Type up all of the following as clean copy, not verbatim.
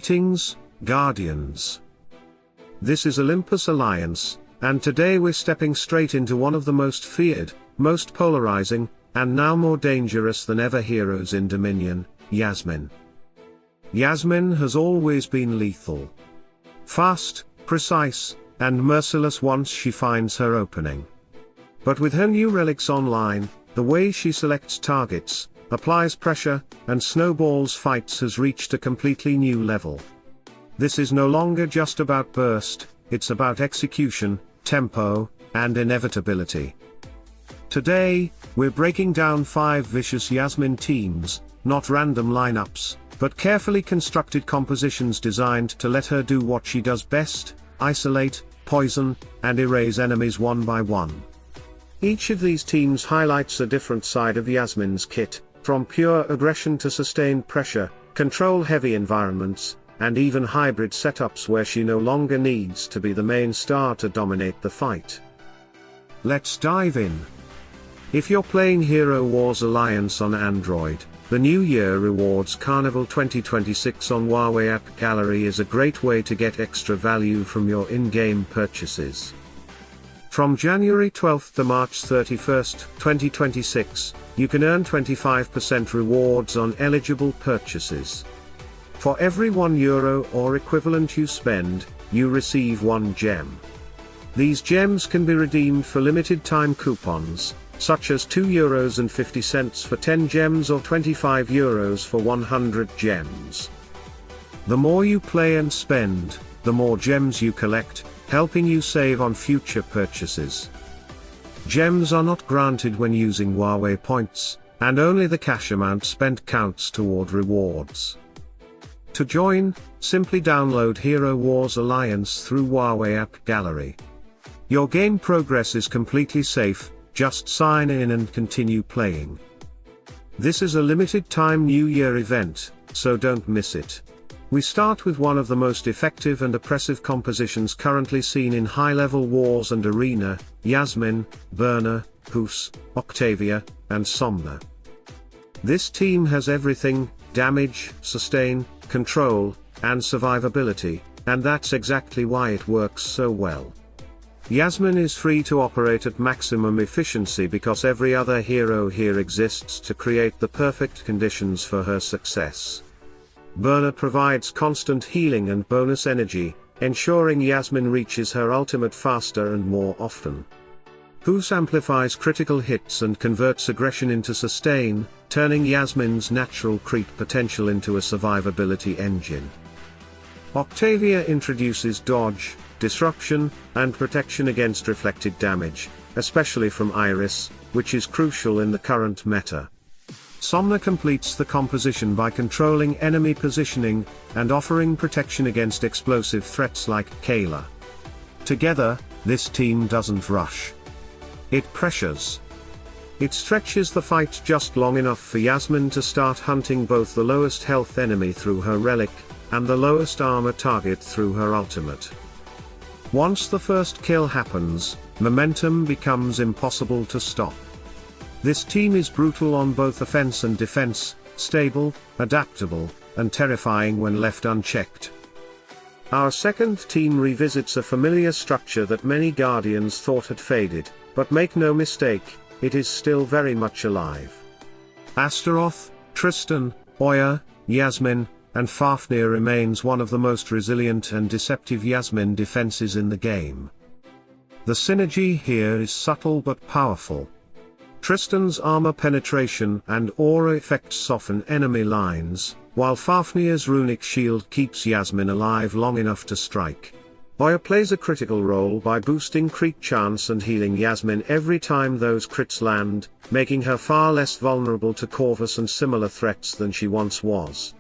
Greetings, Guardians. This is Olympus Alliance, and today we're stepping straight into one of the most feared, most polarizing, and now more dangerous than ever heroes in Dominion, Yasmin. Yasmin has always been lethal. Fast, precise, and merciless once she finds her opening. But with her new relics online, the way she selects targets, applies pressure, and snowballs fights has reached a completely new level. This is no longer just about burst, it's about execution, tempo, and inevitability. Today, we're breaking down 5 vicious Yasmin teams, not random lineups, but carefully constructed compositions designed to let her do what she does best: isolate, poison, and erase enemies one by one. Each of these teams highlights a different side of Yasmin's kit, from pure aggression to sustained pressure, control-heavy environments, and even hybrid setups where she no longer needs to be the main star to dominate the fight. Let's dive in. If you're playing Hero Wars Alliance on Android, the New Year Rewards Carnival 2026 on Huawei App Gallery is a great way to get extra value from your in-game purchases. From January 12th to March 31st, 2026, you can earn 25% rewards on eligible purchases. For every €1 or equivalent you spend, you receive 1 gem. These gems can be redeemed for limited time coupons, such as €2.50 for 10 gems or €25 for 100 gems. The more you play and spend, the more gems you collect, helping you save on future purchases. Gems are not granted when using Huawei points, and only the cash amount spent counts toward rewards. To join, simply download Hero Wars Alliance through Huawei App Gallery. Your game progress is completely safe, just sign in and continue playing. This is a limited time New Year event, so don't miss it. We start with one of the most effective and oppressive compositions currently seen in high-level wars and arena: Yasmin, Byrna, Guus, Octavia, and Somna. This team has everything: damage, sustain, control, and survivability, and that's exactly why it works so well. Yasmin is free to operate at maximum efficiency because every other hero here exists to create the perfect conditions for her success. Byrna provides constant healing and bonus energy, ensuring Yasmin reaches her ultimate faster and more often. Guus amplifies critical hits and converts aggression into sustain, turning Yasmin's natural creep potential into a survivability engine. Octavia introduces dodge, disruption, and protection against reflected damage, especially from Iris, which is crucial in the current meta. Somna completes the composition by controlling enemy positioning, and offering protection against explosive threats like Kayla. Together, this team doesn't rush. It pressures. It stretches the fight just long enough for Yasmin to start hunting both the lowest health enemy through her relic, and the lowest armor target through her ultimate. Once the first kill happens, momentum becomes impossible to stop. This team is brutal on both offense and defense, stable, adaptable, and terrifying when left unchecked. Our second team revisits a familiar structure that many Guardians thought had faded, but make no mistake, it is still very much alive. Astaroth, Tristan, Oya, Yasmin, and Fafnir remains one of the most resilient and deceptive Yasmin defenses in the game. The synergy here is subtle but powerful. Tristan's armor penetration and aura effects soften enemy lines, while Fafnir's runic shield keeps Yasmin alive long enough to strike. Oya plays a critical role by boosting crit chance and healing Yasmin every time those crits land, making her far less vulnerable to Corvus and similar threats than she once was.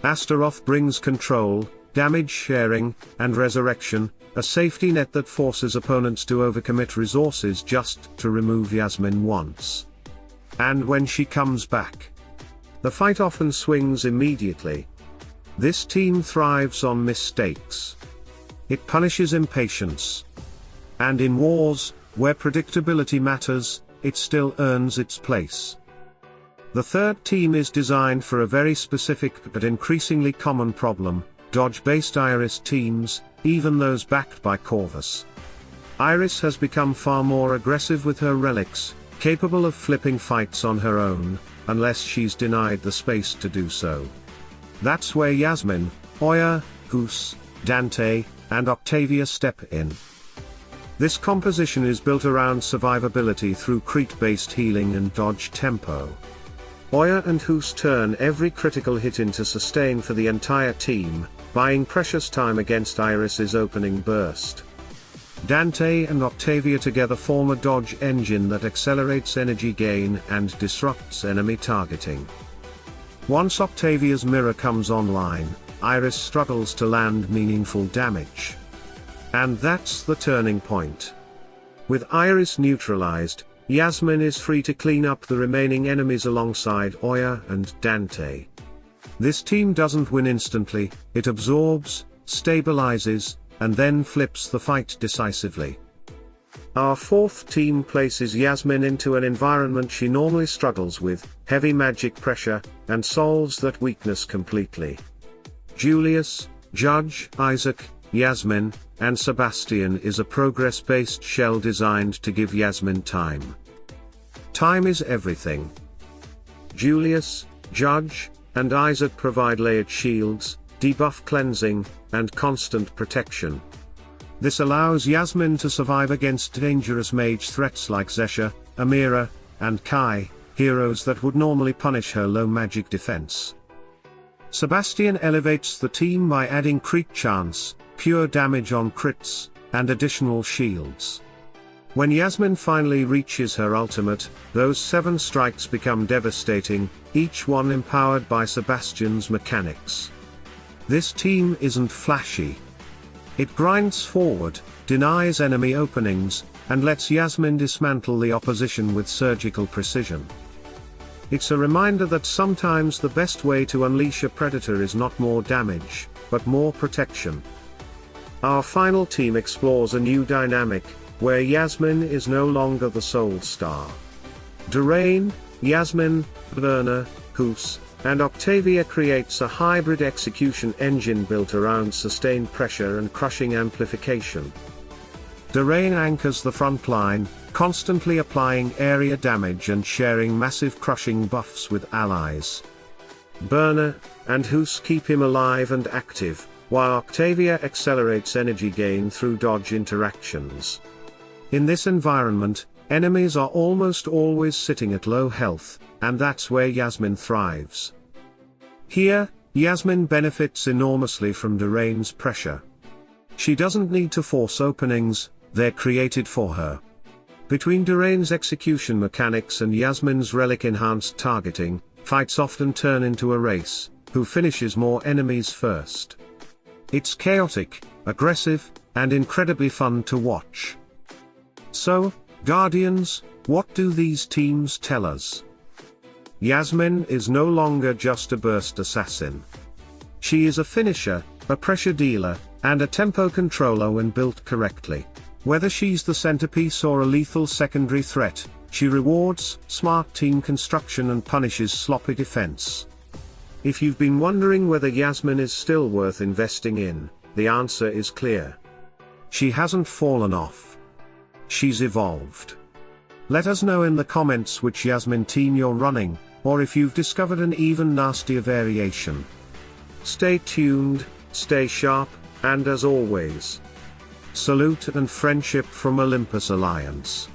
Astaroth brings control, damage sharing, and resurrection, a safety net that forces opponents to overcommit resources just to remove Yasmin once. And when she comes back, the fight often swings immediately. This team thrives on mistakes. It punishes impatience. And in wars, where predictability matters, it still earns its place. The third team is designed for a very specific but increasingly common problem: dodge-based Iris teams, even those backed by Corvus. Iris has become far more aggressive with her relics, capable of flipping fights on her own, unless she's denied the space to do so. That's where Yasmin, Oya, Guus, Dante, and Octavia step in. This composition is built around survivability through crit-based healing and dodge tempo. Oya and Guus turn every critical hit into sustain for the entire team, buying precious time against Iris's opening burst. Dante and Octavia together form a dodge engine that accelerates energy gain and disrupts enemy targeting. Once Octavia's mirror comes online, Iris struggles to land meaningful damage. And that's the turning point. With Iris neutralized, Yasmin is free to clean up the remaining enemies alongside Oya and Dante. This team doesn't win instantly, it absorbs, stabilizes, and then flips the fight decisively. Our fourth team places Yasmin into an environment she normally struggles with, heavy magic pressure, and solves that weakness completely. Julius, Judge, Isaac, Yasmin, and Sebastian is a progress-based shell designed to give Yasmin time. Time is everything. Julius, Judge, and Isaac provide layered shields, debuff cleansing, and constant protection. This allows Yasmin to survive against dangerous mage threats like Zesha, Amira, and Kai, heroes that would normally punish her low magic defense. Sebastian elevates the team by adding crit chance, pure damage on crits, and additional shields. When Yasmin finally reaches her ultimate, those 7 strikes become devastating, each one empowered by Sebastian's mechanics. This team isn't flashy. It grinds forward, denies enemy openings, and lets Yasmin dismantle the opposition with surgical precision. It's a reminder that sometimes the best way to unleash a predator is not more damage, but more protection. Our final team explores a new dynamic, where Yasmin is no longer the sole star. Durain, Yasmin, Byrna, Guus, and Octavia creates a hybrid execution engine built around sustained pressure and crushing amplification. Durain anchors the front line, constantly applying area damage and sharing massive crushing buffs with allies. Byrna and Guus keep him alive and active, while Octavia accelerates energy gain through dodge interactions. In this environment, enemies are almost always sitting at low health, and that's where Yasmin thrives. Here, Yasmin benefits enormously from Durain's pressure. She doesn't need to force openings, they're created for her. Between Durain's execution mechanics and Yasmin's relic-enhanced targeting, fights often turn into a race, who finishes more enemies first. It's chaotic, aggressive, and incredibly fun to watch. So, Guardians, what do these teams tell us? Yasmin is no longer just a burst assassin. She is a finisher, a pressure dealer, and a tempo controller when built correctly. Whether she's the centerpiece or a lethal secondary threat, she rewards smart team construction and punishes sloppy defense. If you've been wondering whether Yasmin is still worth investing in, the answer is clear. She hasn't fallen off. She's evolved. Let us know in the comments which Yasmin team you're running, or if you've discovered an even nastier variation. Stay tuned, stay sharp, and as always, salute and friendship from Olympus Alliance.